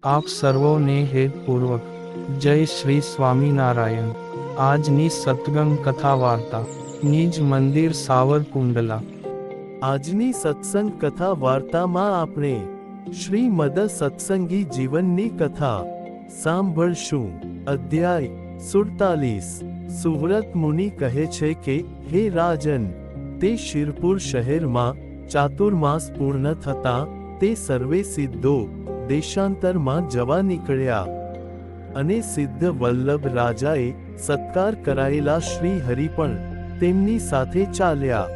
આપ સર્વોને હેતપૂર્વક જય શ્રી સ્વામિનારાયણ। આજની સત્સંગ કથા વાર્તા નિજ મંદિર સાવરકુંડલા। આજની સત્સંગ કથા વાર્તામાં આપણે શ્રીમદ સત્સંગી જીવનની કથા સાંભળશું। અધ્યાય 47। સુવ્રત મુનિ કહે છે કે, હે રાજન, તે શિરપુર શહેરમાં ચાતુર્માસ પૂર્ણ થતાં તે સર્વે સિદ્ધો દેશાંતરમાં જવા નીકળ્યા, અને સિદ્ધ વલ્લભ રાજાએ સત્કાર કરાયેલા શ્રી હરિ પણ તેમની સાથે ચાલ્યા।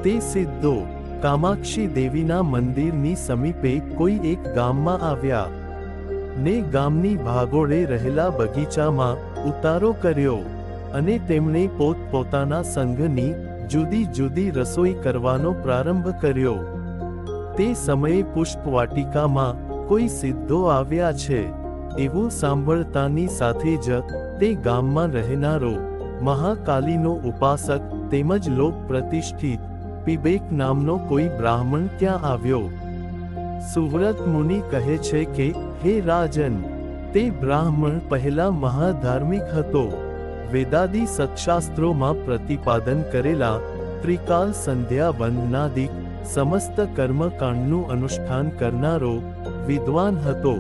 તે સિદ્ધો કામાક્ષી દેવીના મંદિરની સમીપે કોઈ એક ગામમાં આવ્યા, ને ગામની ભાગોળે રહેલા બગીચામાં ઉતારો કર્યો, અને તેમણે પોતપોતાના સંઘની જુદી જુદી રસોઈ કરવાનો પ્રારંભ કર્યો। તે સમયે પુષ્પવાટિકામાં કોઈ સિદ્ધો આવ્યા છે એવું સાંભળતાની સાથે જ તે ગામમાં રહેનારો મહાકાલીનો ઉપાસક તેમજ લોક પ્રતિષ્ઠિત પીબેક નામનો કોઈ બ્રાહ્મણ ત્યાં આવ્યો। સુવ્રત મુનિ કહે છે કે, હે રાજન, તે બ્રાહ્મણ પહેલા મહાધાર્મિક હતો। વેદાદી સત્શાસ્ત્રોમાં પ્રતિપાદન કરેલા ત્રિકાલ સંધ્યા વંદનાદિક સમસ્ત કર્મકાંડનું અનુષ્ઠાન કરનારો વિદ્વાન હતો,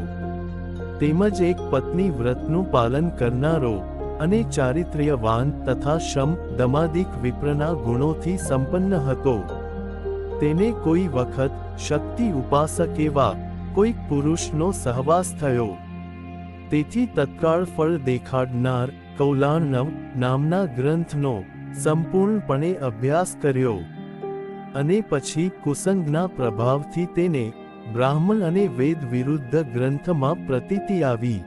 તેમજ એક પત્ની વ્રતનું પાલન કરનારો અને ચારિત્ર્યવાન તથા શમ દમાદિક વિપ્રના ગુણોથી સંપન્ન હતો। તેને કોઈ વખત શક્તિ ઉપાસક એવા કોઈક પુરુષનો સહવાસ થયો, તેથી તત્કાળ ફળ દેખાડનાર કૌલાર્ણવ નામના ગ્રંથનો સંપૂર્ણપણે અભ્યાસ કર્યો, અને પછી કુસંગના પ્રભાવથી તેને બ્રાહ્મણ અને વેદ વિરુદ્ધ ગ્રંથમાં પ્રતીતિ આવી,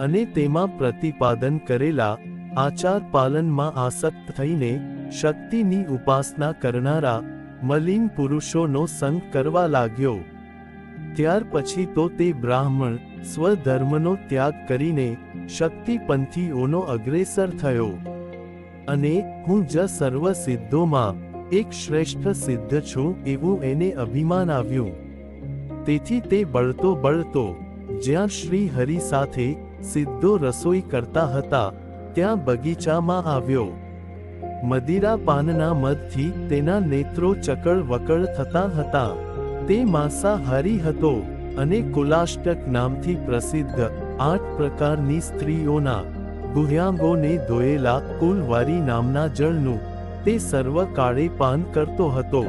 અને તેમાં પ્રતિપાદન કરેલા આચાર પાલનમાં આસક્ત થઈને શક્તિની ઉપાસના કરનારા મલિન પુરુષોનો સંગ કરવા લાગ્યો। ત્યાર પછી તો તે બ્રાહ્મણ સ્વધર્મનો ત્યાગ કરીને શક્તિપંથીઓનો અગ્રેસર થયો, અને હું જ સર્વ સિદ્ધોમાં એક શ્રેષ્ઠ સિદ્ધ છું એવું એને અભિમાન આવ્યું। તેથી તે બળતો બળતો જ્યાં શ્રી હરિ સાથે સિદ્ધો રસોઈ કરતા હતા ત્યાં બગીચામાં આવ્યો। મદિરા પાનના મદથી તેના નેત્રો ચકળ વકળ થતા હતા। તે માંસાહારી હતો, અને કુલાષ્ટક નામથી પ્રસિદ્ધ 8 પ્રકારની સ્ત્રીઓના ગુહ્યાંગોને ધોયેલા કુલવારી નામના જળનું તે સર્વ કાળે પાન કરતો હતો।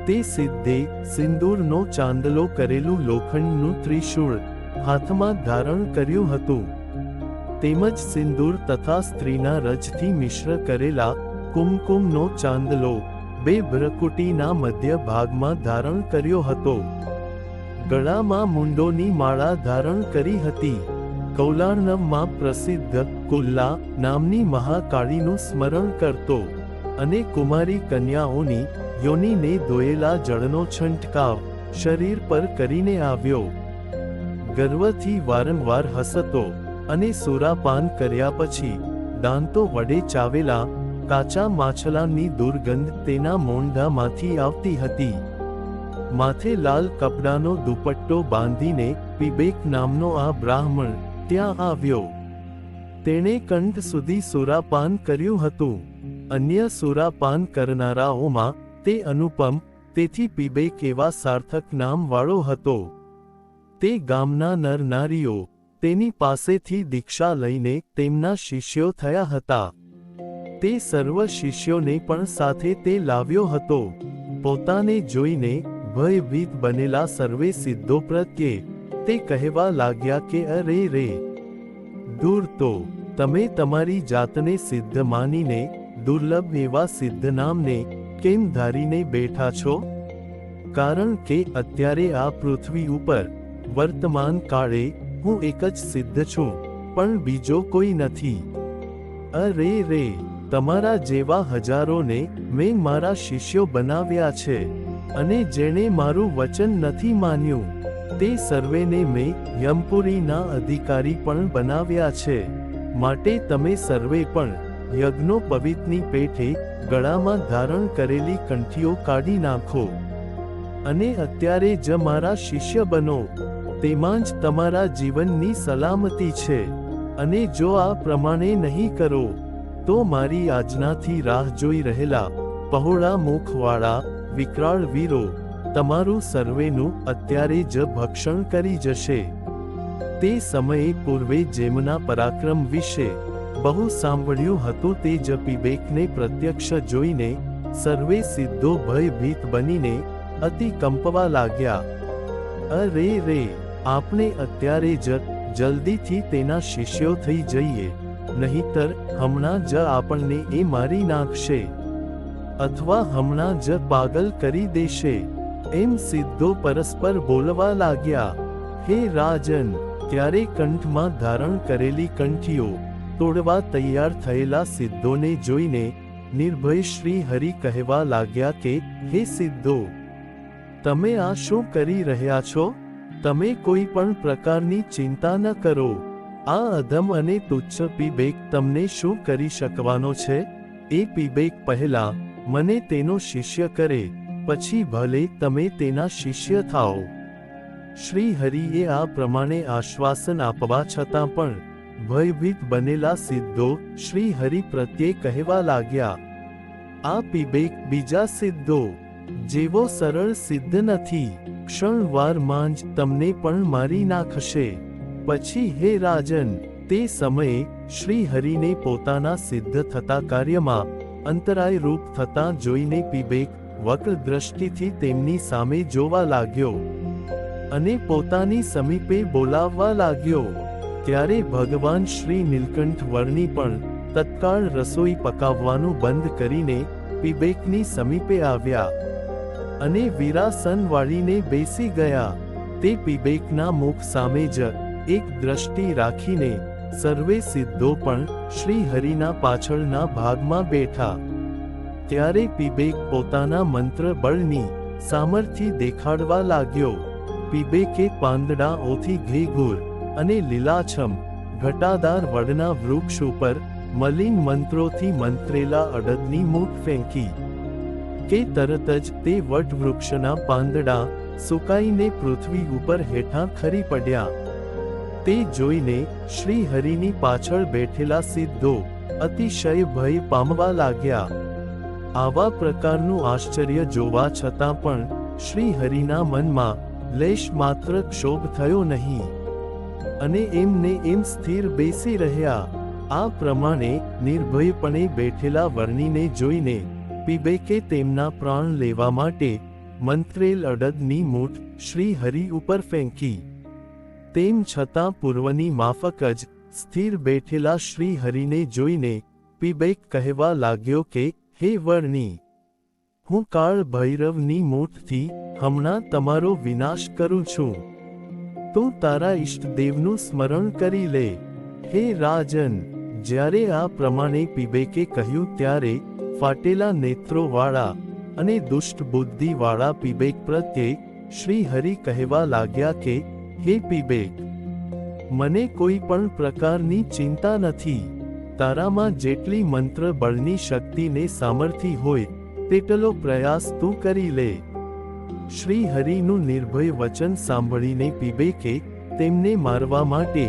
તે સિદ્ધે સિંદૂરનો ચાંદલો કરેલું લોખંડનું ત્રિશૂળ હાથમાં ધારણ કર્યું હતું, તેમજ સિંદૂર તથા સ્ત્રીના રજથી મિશ્ર કરેલા કુમકુમનો ચાંદલો 2 ભ્રકુટીના મધ્ય ભાગમાં ધારણ કર્યો હતો। ગળામાં મુંડોની માળા ધારણ કરી હતી। કૌલાર્ણવમાં પ્રસિદ્ધ કુલ્લા નામની મહાકાળીનું સ્મરણ કરતો, અને કુમારી કન્યાઓની યોનિને ધોયેલા જળનો છંટકાવ શરીર પર કરીને આવ્યો। ગર્વથી વારંવાર હસતો, અને સુરાપાન કર્યા પછી દાંતો વડે ચાવેલા કાચા માછલાની દુર્ગંધ તેના મોંઢામાંથી આવતી હતી। માથે લાલ કપડાનો દુપટ્ટો બાંધીને પીબેક નામનો આ બ્રાહ્મણ ત્યાં આવ્યો। તેણે કંઠ સુધી સુરાપાન કર્યું હતું। અન્ય સુરાપાન કરનારાઓમાં તે અનુપમ, તેથી પીબેક એવા સાર્થક નામ વાળો હતો। તે ગામના નર નારીઓ તેની પાસેથી દીક્ષા લઈને તેમના શિષ્યો થયા હતા। તે સર્વ શિષ્યોને પણ સાથે તે લાવ્યો હતો। પોતાને જોઈને ભયભીત બનેલા સર્વે સિદ્ધો પ્રત્યે તે કહેવા લાગ્યા કે, અરે રે ધૂર્તો, તમે તમારી જાતને સિદ્ધ માનીને દુર્લભ એવા સિદ્ધ નામને કેમ ધારીને બેઠા છો? કારણ કે અત્યારે આ પૃથ્વી ઉપર વર્તમાન કાળે હું એક જ સિદ્ધ છું, પણ બીજો કોઈ નથી। અરે રે, તમારા જેવા હજારોને મેં મારા શિષ્યો બનાવ્યા છે, અને જેણે મારું વચન નથી માન્યું તે સર્વેને મેં યમપુરીના અધિકારી પણ બનાવ્યા છે। માટે તમે સર્વે પણ યજ્ઞોપવીતની પેઠે ગળામાં ધારણ કરેલી કંઠીઓ કાઢી નાખો, અને અત્યારે જ મારા શિષ્ય બનો। તેમાં જ તમારા જીવનની સલામતી છે. અને જો આ પ્રમાણે નહીં કરો તો મારી આજ્ઞાથી રાહ જોઈ રહેલા પહોળા મુખવાળા વિકરાળ વીરો તમારું સર્વેનું અત્યારે જ ભક્ષણ કરી જશે. તે સમયે પૂર્વે જેમના પરાક્રમ વિશે બહુ સાંભળ્યું હતું તે જ પીબેકને પ્રત્યક્ષ જોઈને સર્વે સિદ્ધો ભયભીત બનીને અતિ કંપવા લાગ્યા. અરે રે, આપણે અત્યારે જ જલ્દીથી તેના શિષ્યો થઈ જઈએ, નહીતર હમણાં જ આપણને એ મારી નાખશે અથવા હમણાં જ પાગલ કરી દેશે. એમ સિદ્ધો પરસ્પર બોલવા લાગ્યા. હે રાજન, ત્યારે કંઠમાં ધારણ કરેલી કંઠીઓ તોડવા તૈયાર થયેલા સિદ્ધોને જોઈને નિર્ભય શ્રી હરિ કહેવા લાગ્યા કે હે સિદ્ધો, તમે આ શું કરી રહ્યા છો? તમે કોઈ પણ પ્રકારની ચિંતા ન કરો. આ અધમ અને તુચ્છ પીબેક તમને શું કરી શકવાનો છે? એ પીબેક પહેલા મને તેનો શિષ્ય કરે, પછી ભલે તમે તેના શિષ્ય થાઓ. શ્રી હરિએ આ પ્રમાણે આશ્વાસન આપવા છતાં પણ ભયભીત બનેલા સિદ્ધો શ્રી હરિ પ્રત્યે કહેવા લાગ્યા, આ પીબેક બીજા સિદ્ધો જેવો સરળ સિદ્ધ નથી, ક્ષણવારમાં જ તમને પણ મારી નાખશે. પછી હે રાજન, તે સમયે શ્રી હરિને પોતાના સિદ્ધ થતા કાર્યમાં અંતરાય રૂપ થતા જોઈને પીબેક વક્ર દ્રષ્ટિથી તેમની સામે જોવા લાગ્યો અને પોતાની સમીપે બોલાવવા લાગ્યો. ત્યારે ભગવાન શ્રી નીલકંઠ વર્ણી પણ તત્કાળ રસોઈ પકાવવાનું બંધ કરીને પીબેકની સમીપે આવ્યા અને વીરાસન વાળીને બેસી ગયા. તે પીબેકના મુખ સામે જ એક દ્રષ્ટિ રાખીને સર્વે સિદ્ધો પણ શ્રી હરિના પાછળના ભાગમાં બેઠા. ત્યારે પીબેક પોતાના મંત્ર બળની સામર્થ્ય દેખાડવા લાગ્યો. પીબેકે પાંદડાઓથી ઘેઘૂર અને લીલાછમ ઘટાદાર વડના વૃક્ષ ઉપર મલિન મંત્રોથી મંત્રેલા અડદની મૂઠ ફેંકી કે તરત જ તે વટવૃક્ષના પાંદડા સુકાઈને પૃથ્વી ઉપર હેઠા ખરી પડ્યા. તે જોઈને શ્રી હરિની પાછળ બેઠેલા સિદ્ધો અતિશય ભય પામવા લાગ્યા. આવા પ્રકારનું આશ્ચર્ય જોવા છતાં પણ શ્રી હરિના મનમાં લેશ માત્ર ક્ષોભ થયો નહીં અને એમને એમ સ્થિર બેસી રહ્યા. આ પ્રમાણે નિર્ભયપણે બેઠેલા વર્ણીને જોઈને પીબેકે તેમના પ્રાણ લેવા માટે મંત્રેલ અડદની મૂઠ શ્રી હરિ ઉપર ફેંકી. તેમ છતાં પૂર્વની માફક જ સ્થિર બેઠેલા શ્રી હરિને જોઈને પીબેક કહેવા લાગ્યો કે હે વર્ણી, હું કાળ ભૈરવની મૂઠથી હમણાં તમારો વિનાશ કરું છું. તું તારા ઈષ્ટદેવનું સ્મરણ કરી લે. હે રાજન, જ્યારે આ પ્રમાણે પીબેકે કહ્યું ત્યારે ફાટેલા નેત્રોવાળા અને દુષ્ટ બુદ્ધિવાળા પીબેક પ્રત્યે શ્રી હરિ કહેવા લાગ્યા કે હે પીબેક, મને કોઈ પણ પ્રકારની ચિંતા નથી. તારામાં જેટલી મંત્ર બળની શક્તિને સામર્થ્ય હોય તેટલો પ્રયાસ તું કરી લે. શ્રી હરિનું નિર્ભય વચન સાંભળીને પીબેકે તેમને મારવા માટે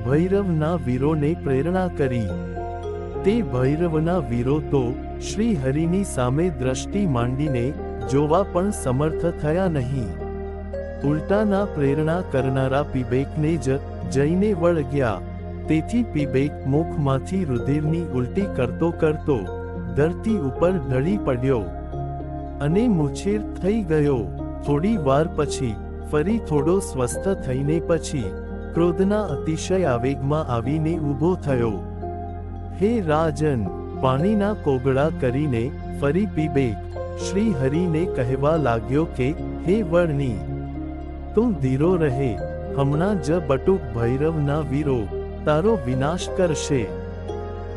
ભૈરવના વીરોને પ્રેરણા કરી. તે ભૈરવના વીરો તો શ્રી હરિની સામે દ્રષ્ટિ માંડીને જોવા પણ સમર્થ થયા નહીં. ઉલટાના પ્રેરણા કરનારા પીબેકને જ જઈને વળગ્યા. તેથી પીબેક મુખમાંથી રુધિરની ઉલટી કરતો કરતો ધરતી ઉપર ઢળી પડ્યો અને મૂછેર થઈ ગયો. થોડી વાર પછી ફરી થોડો સ્વસ્થ થઈને પછી ક્રોધના અતિશય આવેગમાં આવીને ઊભો થયો. હે રાજન, પાણીના કોગળા કરીને ફરી પીબેક શ્રી હરિને કહેવા લાગ્યો કે હે વર્ણી, તું ધીરો રહે, હમણાં જ બટુક ભૈરવના વીરો તારો વિનાશ કરશે.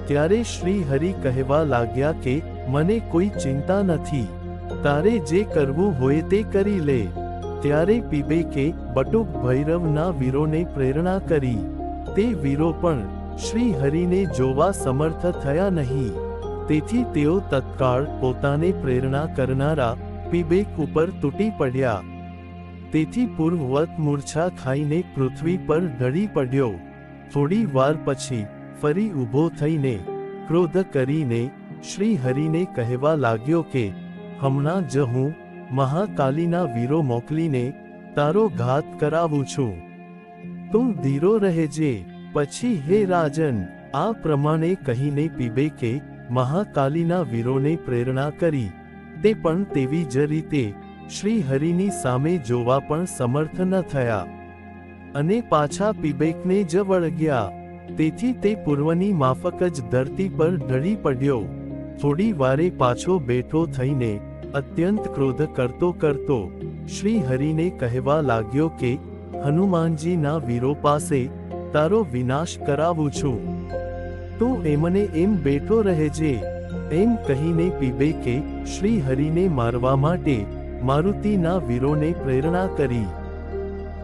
ત્યારે શ્રી હરિ કહેવા લાગ્યા કે મને કોઈ ચિંતા નથી, તારે જે કરવું હોય તે કરી લે. ત્યારે પીબેકે બટુક ભૈરવના વીરોને પ્રેરણા કરી. તે વીરો પણ શ્રી હરિને જોવા સમર્થ થયા નહીં. તેથી તેઓ તત્કાળ પોતાને પ્રેરણા કરનારા પીબેક ઉપર તૂટી પડ્યા. તેથી પૂર્વવત મૂર્છા ખાઈને પૃથ્વી પર ઢળી પડ્યો. થોડી વાર પછી ફરી ઊભો થઈને ક્રોધ કરીને શ્રી હરિને કહેવા લાગ્યો કે હમણાં જ હું મહાકાલીના વીરો મોકલીને તારો ઘાત કરાવું છું. તું ધીરો રહેજે. પછી હે રાજન, આ પ્રમાણે કહીને પીબેકે મહાકાલીના વીરોને પ્રેરણા કરી. તે પણ તેવી જ રીતે શ્રી હરિની સામે જોવા પણ સમર્થ ન થયા અને પાછા પીબેકને જ વળગ્યા. તેથી તે પૂર્વની માફક જ ધરતી પર ઢળી પડ્યો. થોડી વારે પાછો બેઠો થઈને અત્યંત ક્રોધ કરતો કરતો શ્રી હરિને કહેવા લાગ્યો કે હનુમાનજીના વીરો પાસે તારો વિનાશ કરાવું છું. તું એમને એમ બેઠો રહેજે. એમ કહીને પીબેકે શ્રી હરિને મારવા માટે મારુતિના વીરોને પ્રેરણા કરી.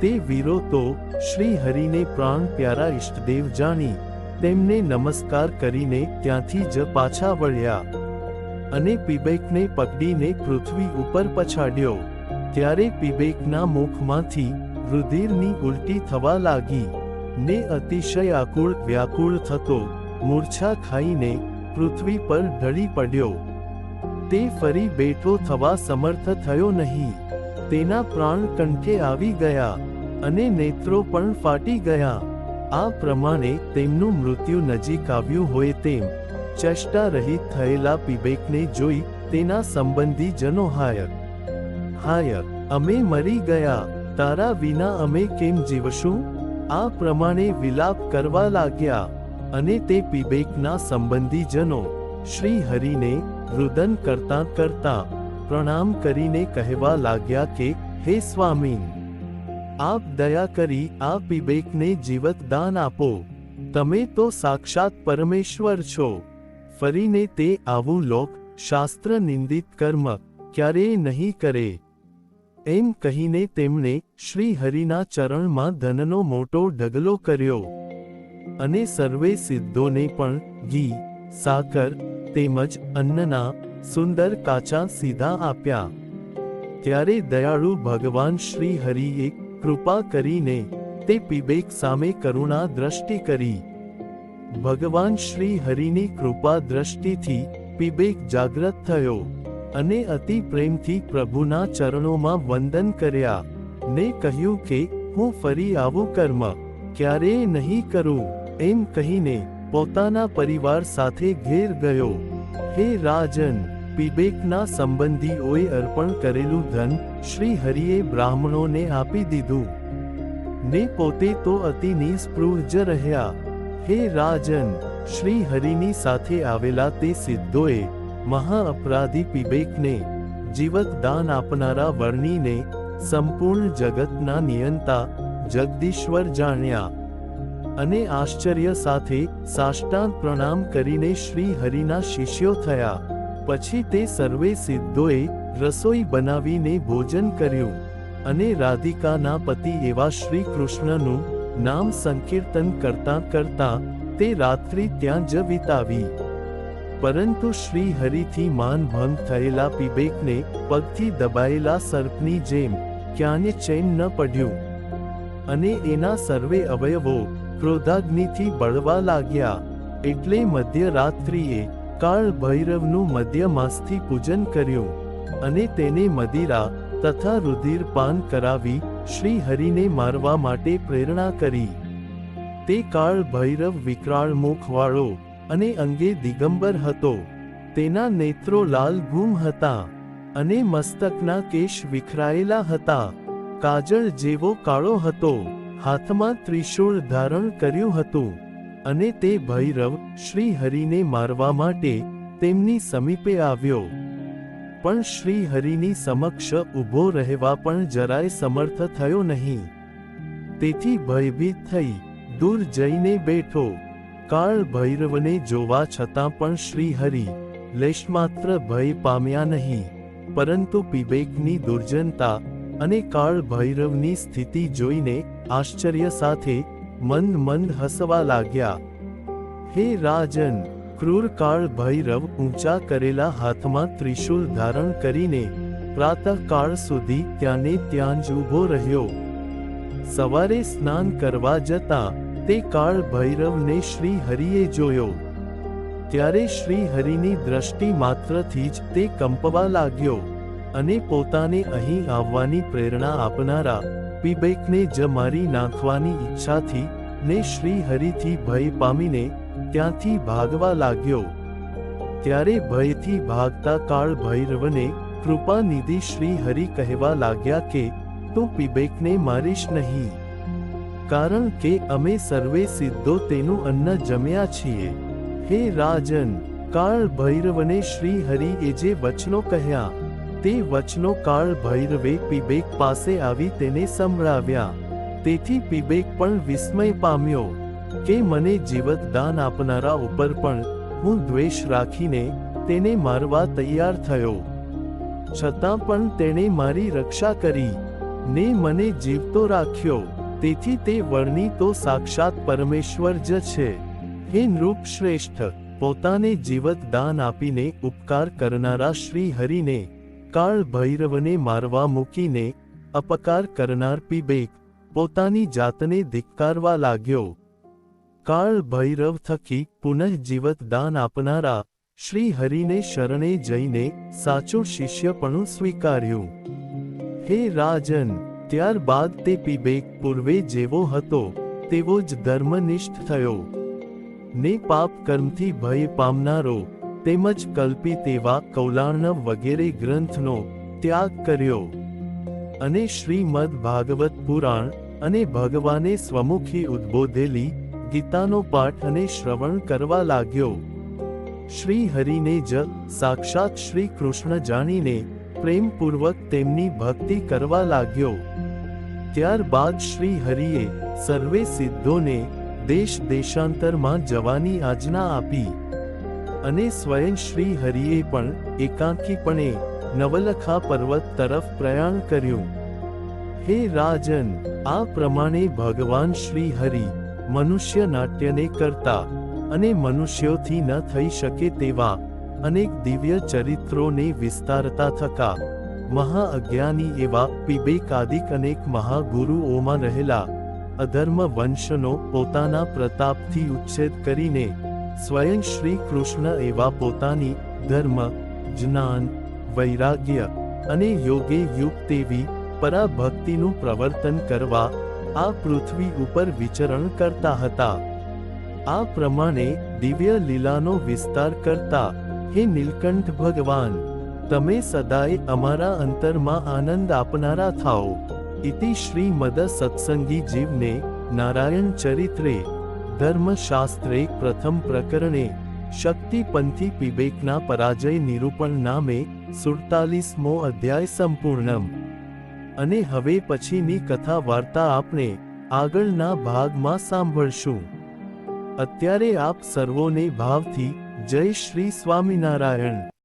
તે વીરો તો શ્રી હરિને પ્રાણ પ્યારા ઇષ્ટદેવ જાણી તેમને નમસ્કાર કરીને ત્યાંથી જ પાછા વળ્યા અને પીબેકને પકડીને પૃથ્વી ઉપર પછાડ્યો. ત્યારે પીબેકના મુખમાંથી રુધિરની ઉલટી થવા લાગી ને અતિશય આકુળ વ્યાકુળ થતો મૂર્છા ખાઈને પૃથ્વી પર ઢળી પડ્યો. તે ફરી બેઠો થવા સમર્થ થયો નહીં. તેના પ્રાણ કંઠે આવી ગયા અને નેત્રો પણ ફાટી ગયા. આ પ્રમાણે તેમનું મૃત્યુ નજીક આવ્યું હોય તેમ ચેષ્ટા રહિત થયેલા પીબેકને જોઈ તેના સંબંધી જનો હાય અમે મરી ગયા, તારા વિના અમે કેમ જીવશું? આ પ્રમાણે વિલાપ કરવા લાગ્યા અને તે પીબેકના સંબંધી જનો શ્રી હરિને રુદન કરતા કરતા પ્રણામ કરીને કહેવા લાગ્યા કે હે સ્વામીન, આપ દયા કરી આ પીબેકને જીવત દાન આપો. તમે તો સાક્ષાત પરમેશ્વર છો. ફરીને તે આવું લોક શાસ્ત્ર નિંદિત કર્મ ક્યારેય નહીં કરે. એમ કહીને તેમણે શ્રી હરિના ચરણમાં ધનનો મોટો ઢગલો કર્યો અને સર્વે સિદ્ધોને પણ ઘી, સાકર તેમજ અન્નના સુંદર કાચા સીધા આપ્યા. ત્યારે દયાળુ ભગવાન શ્રી હરિએ કૃપા કરીને તે પીબેક સામે કરુણા દ્રષ્ટિ કરી. ભગવાન શ્રી હરિની કૃપા દ્રષ્ટિથી પીબેક જાગ્રત થયો અને અતિ પ્રેમથી પ્રભુના ચરણોમાં વંદન કર્યા ને કહ્યું કે હું ફરી આવું કર્મ ક્યારેય નહીં કરું. એમ કહીને પોતાના પરિવાર સાથે ઘેર ગયો. હે રાજન, પીબેકના સંબંધીઓએ અર્પણ કરેલું ધન શ્રી હરિએ બ્રાહ્મણોને આપી દીધું ને પોતે તો અતિ નિસ્પૃહ જ રહ્યા. હે રાજન, શ્રી હરિની સાથે આવેલા તે સિદ્ધોએ મહા અપરાધી પીબેકને જીવત દાન આપનારા વર્ણીને સંપૂર્ણ જગતના નિયંતા જગદીશ્વર જાણ્યા અને આશ્ચર્ય સાથે સાષ્ટાંગ પ્રણામ કરીને શ્રી હરિના શિષ્યો થયા. પછી તે સર્વે સિદ્ધોએ રસોઈ બનાવીને ભોજન કર્યું અને રાધિકાના પતિ એવા શ્રી કૃષ્ણનું નામ સંકીર્તન કરતા કરતા તે રાત્રિ ત્યાં જ વિતાવી. પરંતુ શ્રી હરિથી માન ભંગ થયેલા પીબેકને પગથી દબાયેલા સર્પની જેમ ક્યાંય ચેન ન પડ્યું અને એના સર્વે અવયવો ક્રોધાગ્નિથી બળવા લાગ્યા. એટલે મધ્યરાત્રિએ કાળ ભૈરવનું મધ્યમાસથી પૂજન કર્યું અને તેને મદિરા તથા રુધિર પાન કરાવી શ્રી હરિને મારવા માટે પ્રેરણા કરી. તે કાળ ભૈરવ વિકરાળ મુખવાળો અને અંગે દિગંબર હતો. તેના નેત્રો લાલ ઘૂમ હતા અને મસ્તકના કેશ વિખરાયેલા હતા. કાજળ જેવો કાળો હતો. હાથમાં ત્રિશૂળ ધારણ કર્યું હતું અને તે ભૈરવ શ્રી હરિને મારવા માટે તેમની સમીપે આવ્યો. પણ શ્રી હરિની સમક્ષ ઊભો રહેવા પણ જરાય સમર્થ થયો નહીં. તેથી ભયભીત થઈ દૂર જઈને બેઠો. કાળ ભૈરવને જોવા છતાં પણ શ્રી હરિ લેશમાત્ર ભય પામ્યા નહીં, પરંતુ પીબેકની દુર્જનતા અને કાળ ભૈરવની સ્થિતિ જોઈને આશ્ચર્ય સાથે મંદ મંદ હસવા લાગ્યા. હે રાજન, ક્રૂર કાળ ભૈરવ ઊંચા કરેલા હાથમાં ત્રિશૂલ ધારણ કરીને પ્રાતઃકાળ સુધી ત્યાંને ત્યાં જ ઊભો રહ્યો. સવારે સ્નાન કરવા જતા તે કાળ ભૈરવને શ્રી હરિએ જોયો. ત્યારે શ્રી હરિની દ્રષ્ટિ માત્રથી જ તે કંપવા લાગ્યો અને પોતાને અહીં આવવાની પ્રેરણા આપનારા પીબેકને જ મારી નાખવાની ઈચ્છાથી ને શ્રી હરિથી ભય પામીને ત્યાંથી ભાગવા લાગ્યો. ત્યારે ભયથી ભાગતા કાળ ભૈરવને કૃપાનિધિ શ્રી હરિ કહેવા લાગ્યા કે તું પીબેકને મારીશ નહીં, કારણ કે અમે સર્વે સિદ્ધો તેનું અન્ન જમ્યા છીએ. હે રાજન, કાળ ભૈરવને શ્રી હરિએ જે વચનો કહ્યા તે વચનો કાળ ભૈરવે પીબેક પાસે આવી તેને સંભળાવ્યા. તેથી પીબેક પણ વિસ્મય પામ્યો કે મને જીવતદાન આપનારા ઉપર પણ હું દ્વેષ રાખીને તેને મારવા તૈયાર થયો. છતાં પણ તેણે મારી રક્ષા કરી ને મને જીવતો રાખ્યો. તેથી તે વર્ણી તો સાક્ષાત પરમેશ્વર જ છે. હે નૃપ શ્રેષ્ઠ, પોતાને જીવતદાન આપીને ઉપકાર કરનારા શ્રી હરિને કાળ ભૈરવને મારવા મૂકીને અપકાર કરનાર પીબેક પોતાની જાતને ધિક્કારવા લાગ્યો. કાળ ભૈરવ થકી પુનઃ જીવતદાન આપનારા શ્રી હરિને શરણે જઈને સાચું શિષ્યપણું સ્વીકાર્યું. હે રાજન, ત્યારબાદ તે પીબેક પૂર્વે જેવો હતો તેવો જ ધર્મનિષ્ઠ થયો ને પાપ કર્મથી ભય પામનારો તેમજ કલ્પિત એવા કૌલાર્ણવ વગેરે ગ્રંથનો ત્યાગ કર્યો અને શ્રીમદ ભાગવત પુરાણ અને ભગવાને સ્વમુખી ઉદ્બોધેલી ગીતાનો પાઠ અને શ્રવણ કરવા લાગ્યો. શ્રી હરિને જ સાક્ષાત શ્રી કૃષ્ણ જાણીને પ્રેમપૂર્વક તેમની ભક્તિ કરવા લાગ્યો. ત્યારબાદ શ્રી હરિએ સર્વે સિદ્ધોને દેશ દેશાંતરમાં જવાની આજ્ઞા આપી અને સ્વયં શ્રી હરિએ પણ એકાંકીપણે નવલખા પર્વત તરફ પ્રયાણ કર્યું. હે રાજન, આ પ્રમાણે ભગવાન શ્રી હરિ મનુષ્ય નાટ્યને કરતા અને મનુષ્યોથી ન થઈ શકે તેવા અનેક દિવ્ય ચરિત્રોને વિસ્તારતા થકા મહાઅજ્ઞાની એવા પીબેકાદિક અનેક મહાગુરુઓમાં રહેલા અધર્મ વંશનો પોતાના પ્રતાપથી ઉચ્છેદ કરીને સ્વયં શ્રી કૃષ્ણ એવા પોતાની ધર્મ, જ્ઞાન, વૈરાગ્ય અને યોગે યુક્ત એવી પરાભક્તિનું પ્રવર્તન કરવા આ પૃથ્વી ઉપર વિચરણ કરતા હતા. આ પ્રમાણે દિવ્ય લીલાનો વિસ્તાર કરતા હે નીલકંઠ ભગવાન, તમે સદાય અમારા અંતરમાં આનંદ આપનારા થાઓ. ઇતિ શ્રીમદ સત્સંગી જીવને નારાયણ ચરિત્રે ધર્મશાસ્ત્રે પ્રથમ પ્રકરણે શક્તિપંથી પીબેકના પરાજય નિરૂપણ નામે 47મો અધ્યાય સંપૂર્ણમ. અને હવે પછીની કથા વાર્તા આપણે આગળના ભાગમાં સાંભળશું. અત્યારે આપ સર્વોને ભાવથી જય શ્રી સ્વામિનારાયણ.